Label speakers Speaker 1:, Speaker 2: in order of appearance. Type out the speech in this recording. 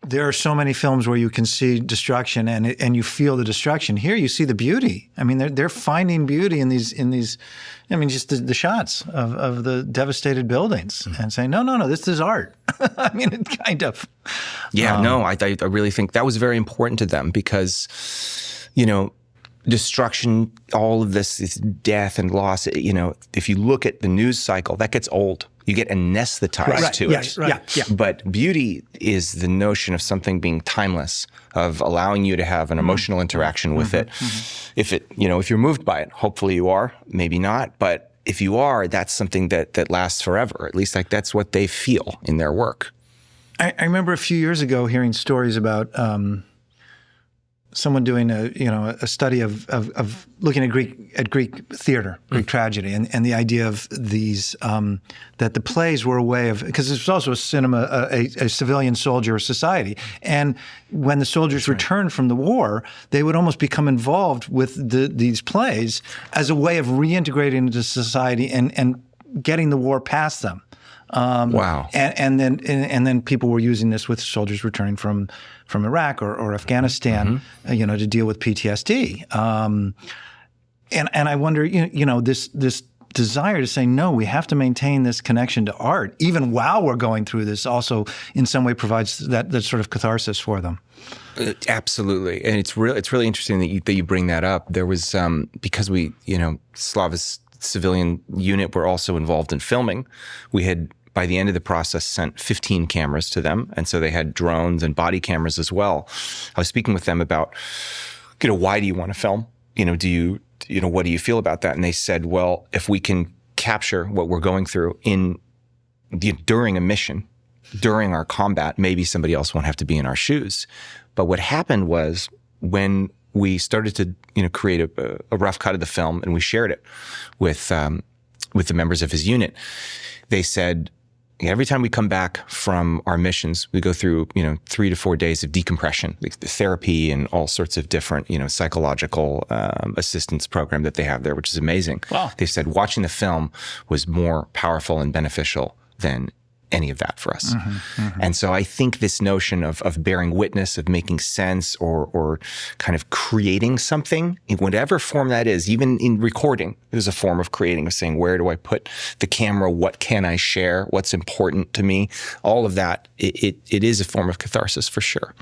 Speaker 1: There are so many films where you can see destruction and you feel the destruction. Here you see the beauty. I mean, they're finding beauty in these. I mean, just the shots of the devastated buildings and saying, no, this is art. I mean, it kind of.
Speaker 2: Yeah, no, I really think that was very important to them because, destruction, all of this death and loss, if you look at the news cycle, that gets old. You get anesthetized to it.
Speaker 1: Yeah.
Speaker 2: But beauty is the notion of something being timeless, of allowing you to have an emotional interaction with it. If if you're moved by it, hopefully you are, maybe not. But if you are, that's something that lasts forever. At least that's what they feel in their work.
Speaker 1: I remember a few years ago hearing stories about someone doing a study of looking at Greek theater, Greek tragedy, and the idea of these that the plays were a way of, because this was also a civilian soldier society, and when the soldiers returned from the war, they would almost become involved with these plays as a way of reintegrating into society and getting the war past them.
Speaker 2: Wow!
Speaker 1: And then people were using this with soldiers returning from Iraq or Afghanistan, to deal with PTSD. And I wonder, this desire to say no, we have to maintain this connection to art, even while we're going through this, also in some way provides that sort of catharsis for them.
Speaker 2: Absolutely, and it's really interesting that you bring that up. There was because we Slava's civilian unit were also involved in filming. We had, by the end of the process, sent 15 cameras to them. And so they had drones and body cameras as well. I was speaking with them about, why do you want to film? What do you feel about that? And they said, well, if we can capture what we're going through during a mission, during our combat, maybe somebody else won't have to be in our shoes. But what happened was, when we started to create a rough cut of the film and we shared it with the members of his unit, they said, every time we come back from our missions, we go through 3 to 4 days of decompression, the therapy and all sorts of different psychological assistance program that they have there, which is amazing.
Speaker 3: Wow.
Speaker 2: They said watching the film was more powerful and beneficial than any of that for us. And so I think this notion of bearing witness, of making sense, or kind of creating something, in whatever form that is, even in recording, is a form of creating, of saying, where do I put the camera? What can I share? What's important to me? All of that, it is a form of catharsis for sure.